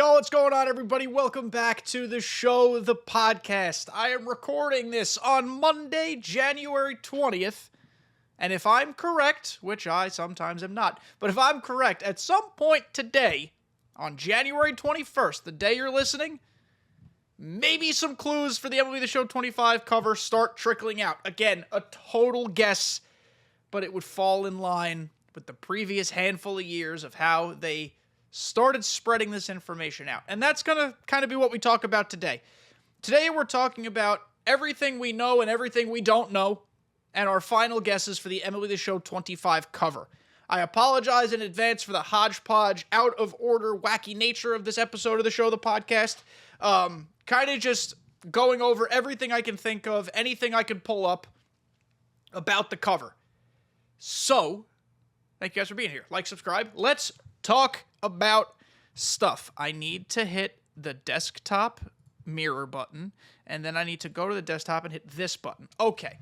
Yo, what's going on, everybody? Welcome back to the show, the podcast. I am recording this on Monday, January 20th. And if I'm correct, which I sometimes am not, but if I'm correct, at some point today, on January 21st, the day you're listening, maybe some clues for the MLB The Show 25 cover start trickling out. Again, a total guess, but it would fall in line with the previous handful of years of how they started spreading this information out. And that's going to kind of be what we talk about today. Today we're talking about everything we know and everything we don't know, and our final guesses for the MLB The Show 25 cover. I apologize in advance for the hodgepodge, out of order, wacky nature of this episode of the show, the podcast. Kind of just going over everything I can think of, anything I can pull up about the cover. So, thank you guys for being here. Like, subscribe. Let's talk about stuff. I need to hit the desktop mirror button, and then I need to go to the desktop and hit this button. Okay.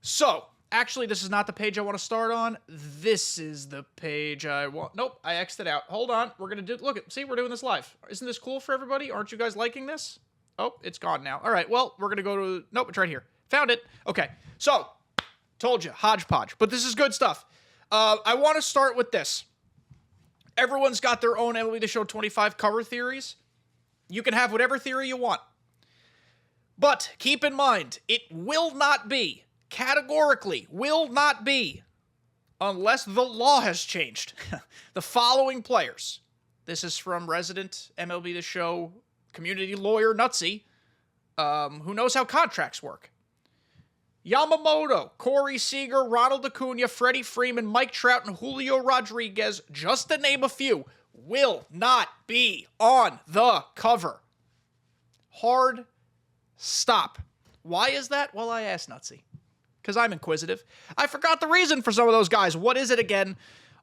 So, actually, this is not the page I want to start on. This is the page I want. Nope, I X'd it out. Hold on. We're going to do, look, see, we're doing this live. Isn't this cool for everybody? Aren't you guys liking this? Oh, it's gone now. All right, well, we're going to go to, nope, it's right here. Found it. Okay, so, told you, hodgepodge. But this is good stuff. I want to start with this. Everyone's got their own MLB The Show 25 cover theories. You can have whatever theory you want. But keep in mind, it will not be, categorically, will not be, unless the law has changed, the following players. This is from resident MLB The Show community lawyer Nutsy, who knows how contracts work. Yamamoto, Corey Seager, Ronald Acuna, Freddie Freeman, Mike Trout, and Julio Rodriguez, just to name a few, will not be on the cover. Hard stop. Why is that? Well, I asked Nutsy, because I'm inquisitive. I forgot the reason for some of those guys. What is it again?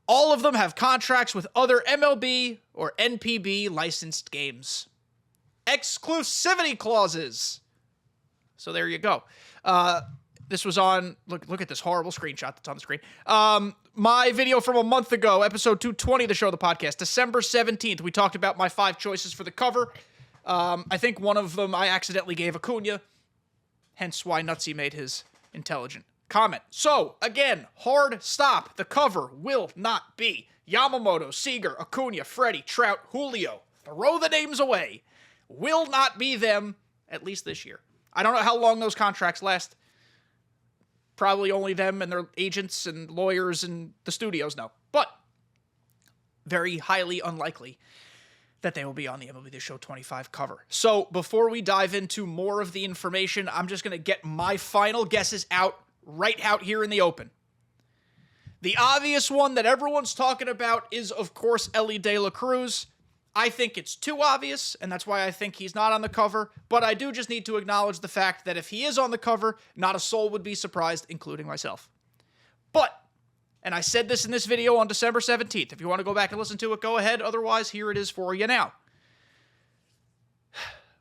All of them have contracts with other MLB or NPB licensed games. Exclusivity clauses. So there you go. This was on, look at this horrible screenshot that's on the screen. My video from a month ago, episode 220 of the show, the podcast, December 17th, we talked about my 5 choices for the cover. I think one of them I accidentally gave Acuna, hence why Nutsy made his intelligent comment. So, again, hard stop. The cover will not be Yamamoto, Seager, Acuna, Freddie, Trout, Julio. Throw the names away. Will not be them, at least this year. I don't know how long those contracts last. Probably only them and their agents and lawyers and the studios know. But very highly unlikely that they will be on the MLB The Show 25 cover. So before we dive into more of the information, I'm just going to get my final guesses out, right out here in the open. The obvious one that everyone's talking about is, of course, Elly De La Cruz. I think it's too obvious, and that's why I think he's not on the cover, but I do just need to acknowledge the fact that if he is on the cover, not a soul would be surprised, including myself. But, and I said this in this video on December 17th, if you want to go back and listen to it, go ahead, otherwise, here it is for you now.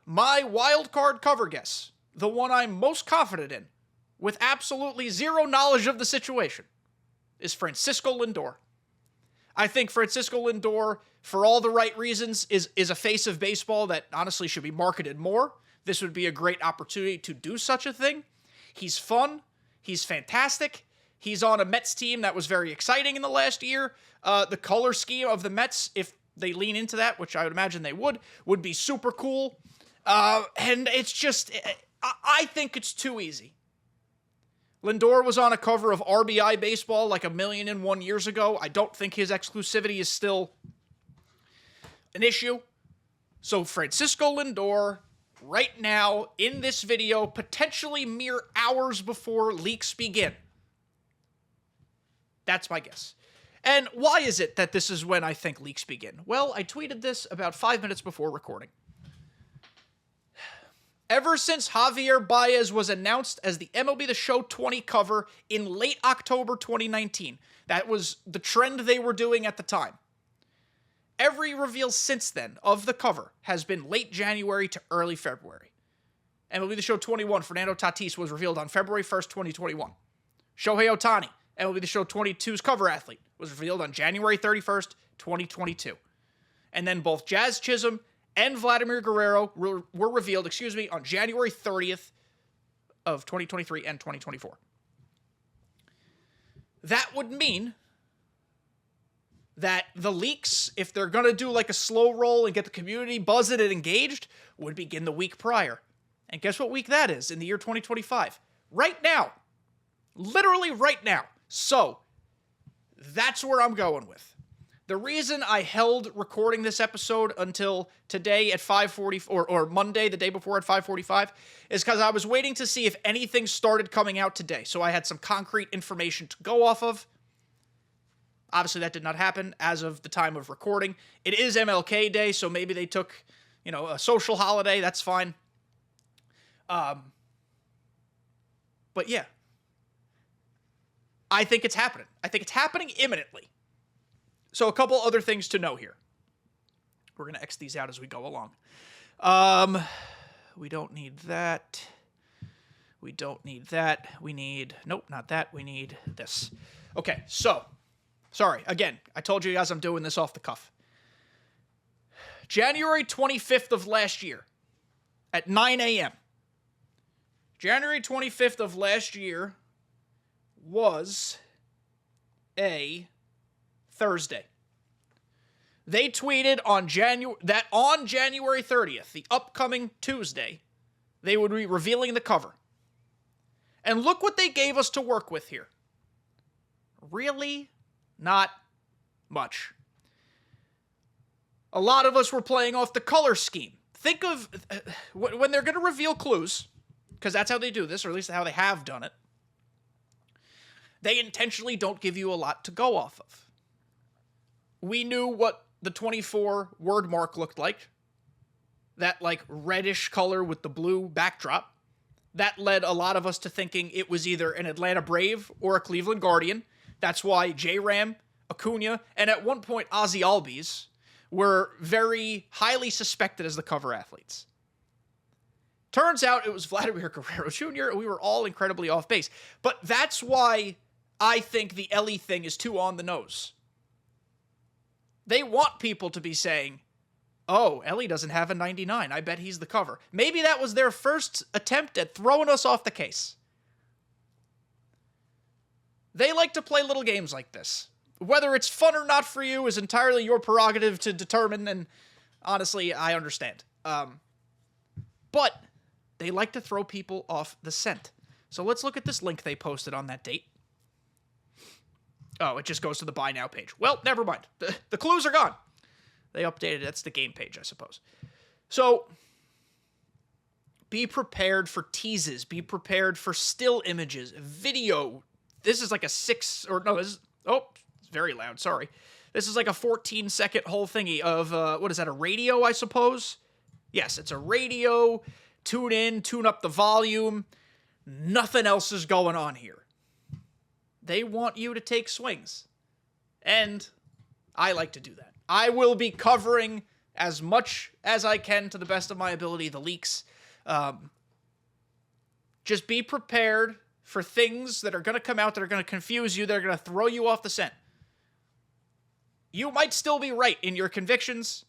My wild card cover guess, the one I'm most confident in, with absolutely zero knowledge of the situation, is Francisco Lindor. I think Francisco Lindor, for all the right reasons, is a face of baseball that honestly should be marketed more. This would be a great opportunity to do such a thing. He's fun. He's fantastic. He's on a Mets team that was very exciting in the last year. The color scheme of the Mets, if they lean into that, which I would imagine they would be super cool. And it's just, I think it's too easy. Lindor was on a cover of RBI Baseball like 1,000,001 years ago. I don't think his exclusivity is still an issue. So Francisco Lindor, right now, in this video, potentially mere hours before leaks begin. That's my guess. And why is it that this is when I think leaks begin? Well, I tweeted this about 5 minutes before recording. Ever since Javier Baez was announced as the MLB The Show 20 cover in late October 2019, that was the trend they were doing at the time. Every reveal since then of the cover has been late January to early February. MLB The Show 21, Fernando Tatis, was revealed on February 1st, 2021. Shohei Ohtani, MLB The Show 22's cover athlete, was revealed on January 31st, 2022. And then both Jazz Chisholm and Vladimir Guerrero were revealed, on January 30th of 2023 and 2024. That would mean that the leaks, if they're going to do like a slow roll and get the community buzzed and engaged, would begin the week prior. And guess what week that is in the year 2025? Right now. Literally right now. So, that's where I'm going with. The reason I held recording this episode until today at 5:40 or Monday, the day before at 5:45, is because I was waiting to see if anything started coming out today. So I had some concrete information to go off of. Obviously, that did not happen as of the time of recording. It is MLK Day, so maybe they took, a social holiday. That's fine. But yeah. I think it's happening. I think it's happening imminently. So a couple other things to know here. We're going to X these out as we go along. We don't need that. We don't need that. We need... Nope, not that. We need this. Okay, so... Sorry, again, I told you guys I'm doing this off the cuff. January 25th of last year at 9 a.m. January 25th of last year was a Thursday. They tweeted on January 30th, the upcoming Tuesday, they would be revealing the cover. And look what they gave us to work with here. Really? Not much. A lot of us were playing off the color scheme. Think of when they're going to reveal clues, because that's how they do this, or at least how they have done it. They intentionally don't give you a lot to go off of. We knew what the 24 word mark looked like. That reddish color with the blue backdrop. That led a lot of us to thinking it was either an Atlanta Brave or a Cleveland Guardian. That's why J-Ram, Acuna, and at one point Ozzy Albies were very highly suspected as the cover athletes. Turns out it was Vladimir Guerrero Jr., and we were all incredibly off base. But that's why I think the Ellie thing is too on the nose. They want people to be saying, oh, Ellie doesn't have a 99. I bet he's the cover. Maybe that was their first attempt at throwing us off the case. They like to play little games like this. Whether it's fun or not for you is entirely your prerogative to determine, and honestly, I understand. But they like to throw people off the scent. So let's look at this link they posted on that date. Oh, it just goes to the buy now page. Well, never mind. The clues are gone. They updated it. That's the game page, I suppose. So, be prepared for teases. Be prepared for still images, video. This is like a it's very loud, sorry. This is like a 14-second whole thingy of, what is that, a radio, I suppose? Yes, it's a radio. Tune in, tune up the volume. Nothing else is going on here. They want you to take swings. And I like to do that. I will be covering as much as I can to the best of my ability the leaks. Just be prepared for things that are going to come out that are going to confuse you, that are going to throw you off the scent. You might still be right in your convictions,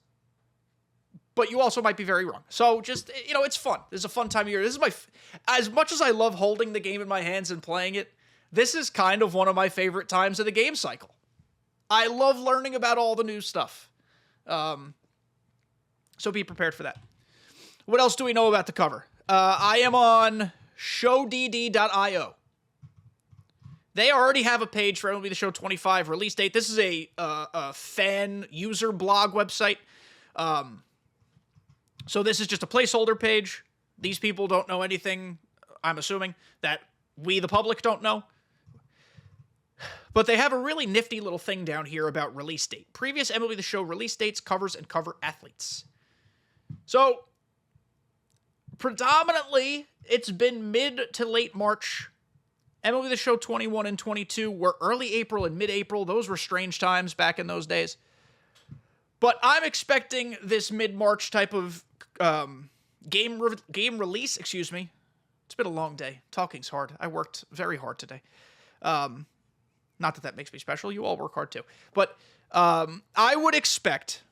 but you also might be very wrong. So just, it's fun. This is a fun time of year. This is as much as I love holding the game in my hands and playing it, this is kind of one of my favorite times of the game cycle. I love learning about all the new stuff. So be prepared for that. What else do we know about the cover? I am on showdd.io. They already have a page for MLB The Show 25 release date. This is a fan user blog website. So this is just a placeholder page. These people don't know anything, I'm assuming, that we, the public, don't know. But they have a really nifty little thing down here about release date. Previous MLB The Show release dates, covers, and cover athletes. So, predominantly, it's been mid to late March. MLB The Show 21 and 22 were early April and mid-April. Those were strange times back in those days. But I'm expecting this mid-March type of game release. Excuse me. It's been a long day. Talking's hard. I worked very hard today. Not that that makes me special. You all work hard too. But I would expect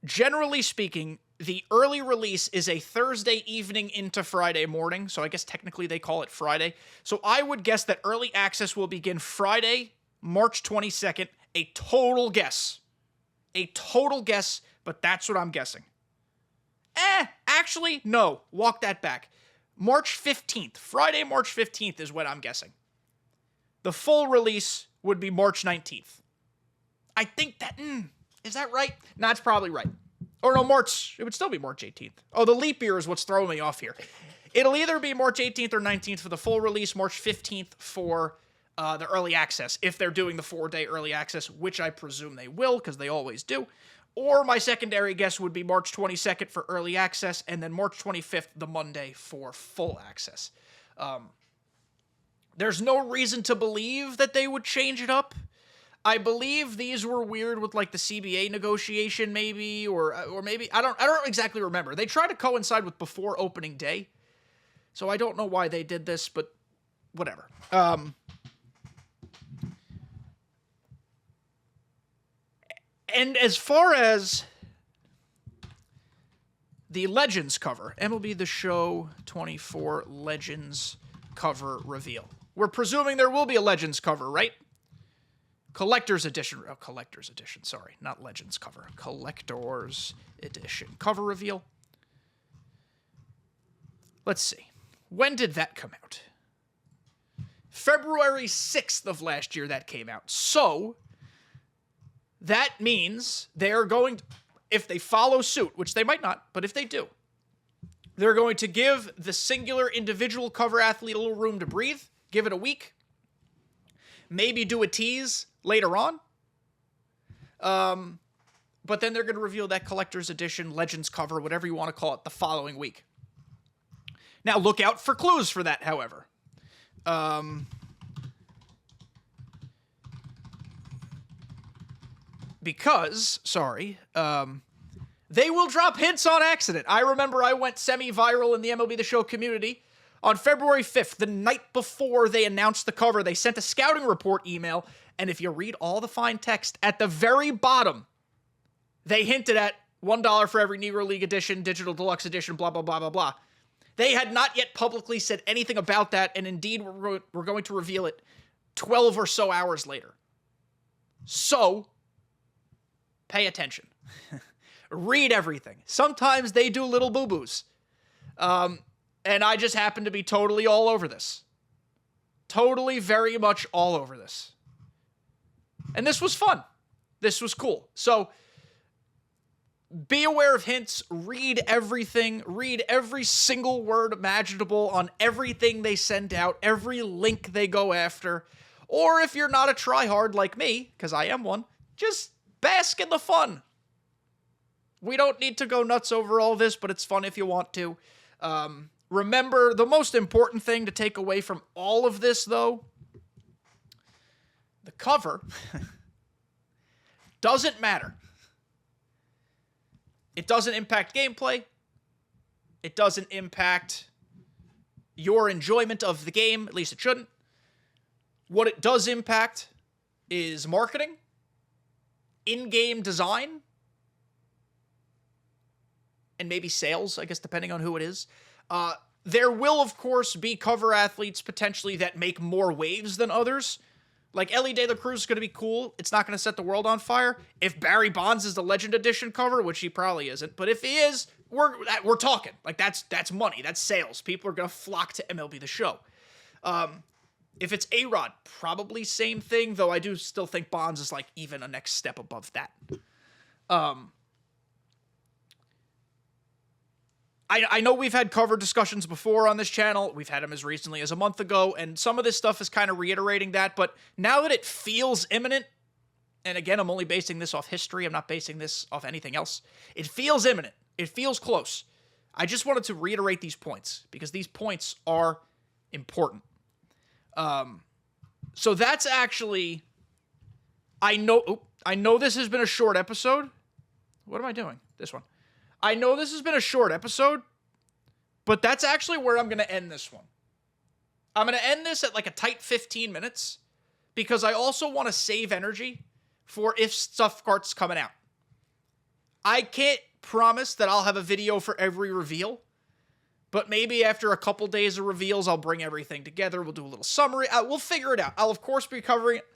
generally speaking, the early release is a Thursday evening into Friday morning, so I guess technically they call it Friday. So I would guess that early access will begin Friday, March 22nd. A total guess. A total guess, but that's what I'm guessing. Actually, no. Walk that back. March 15th. Friday, March 15th is what I'm guessing. The full release would be March 19th. I think that... is that right? No, it's probably right. Or no, March... It would still be March 18th. Oh, the leap year is what's throwing me off here. It'll either be March 18th or 19th for the full release, March 15th for the early access, if they're doing the 4-day early access, which I presume they will, because they always do. Or my secondary guess would be March 22nd for early access, and then March 25th, the Monday, for full access. There's no reason to believe that they would change it up. I believe these were weird with like the CBA negotiation, maybe, or maybe I don't exactly remember. They try to coincide with before opening day, so I don't know why they did this, but whatever. And as far as the Legends cover, MLB The Show 24 Legends cover reveal. We're presuming there will be a Legends cover, right? Collector's edition. Oh, Collector's edition. Sorry, not Legends cover. Collector's edition cover reveal. Let's see. When did that come out? February 6th of last year that came out. So... that means they're going to, if they follow suit, which they might not, but if they do, they're going to give the singular individual cover athlete a little room to breathe, give it a week, maybe do a tease later on, but then they're going to reveal that collector's edition, Legends cover, whatever you want to call it, the following week. Now, look out for clues for that, however. Because, they will drop hints on accident. I remember I went semi-viral in the MLB The Show community. On February 5th, the night before they announced the cover, they sent a scouting report email, and if you read all the fine text, at the very bottom, they hinted at $1 for every Negro League edition, Digital Deluxe edition, blah, blah, blah, blah, blah. They had not yet publicly said anything about that, and indeed we're going to reveal it 12 or so hours later. So... pay attention. Read everything. Sometimes they do little boo-boos. And I just happen to be totally all over this. Totally, very much all over this. And this was fun. This was cool. So, be aware of hints. Read everything. Read every single word imaginable on everything they send out, every link they go after. Or if you're not a tryhard like me, because I am one, just... bask in the fun. We don't need to go nuts over all this, but it's fun if you want to. Remember, the most important thing to take away from all of this, though, the cover doesn't matter. It doesn't impact gameplay. It doesn't impact your enjoyment of the game. At least it shouldn't. What it does impact is marketing, in-game design, and maybe sales, I guess, depending on who it is. There will, of course, be cover athletes potentially that make more waves than others. Like, Ellie De La Cruz is going to be cool. It's not going to set the world on fire. If Barry Bonds is the Legend Edition cover, which he probably isn't, but if he is, we're talking. Like, that's money. That's sales. People are going to flock to MLB The Show. If it's A-Rod, probably same thing, though I do still think Bonds is, like, even a next step above that. I know we've had cover discussions before on this channel. We've had them as recently as a month ago, and some of this stuff is kind of reiterating that, but now that it feels imminent, and again, I'm only basing this off history, I'm not basing this off anything else, it feels imminent. It feels close. I just wanted to reiterate these points, because these points are important. So that's actually, I know this has been a short episode. What am I doing? This one. I know this has been a short episode, but that's actually where I'm going to end this one. I'm going to end this at like a tight 15 minutes, because I also want to save energy for if stuff starts coming out. I can't promise that I'll have a video for every reveal, but maybe after a couple days of reveals, I'll bring everything together. We'll do a little summary. We'll figure it out. I'll, of course, be covering it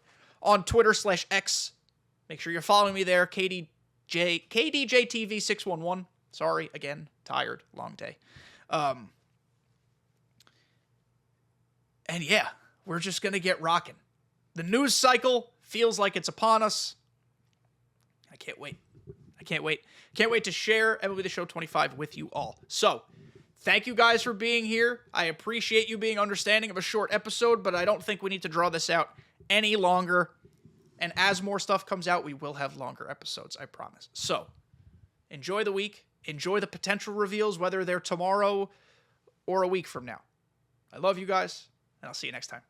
on Twitter/X. Make sure you're following me there, kdjTV 611. Sorry, again, tired, long day. And yeah, we're just going to get rocking. The news cycle feels like it's upon us. I can't wait. I can't wait. Can't wait to share MLB The Show 25 with you all. So, thank you guys for being here. I appreciate you being understanding of a short episode, but I don't think we need to draw this out any longer. And as more stuff comes out, we will have longer episodes, I promise. So, enjoy the week. Enjoy the potential reveals, whether they're tomorrow or a week from now. I love you guys, and I'll see you next time.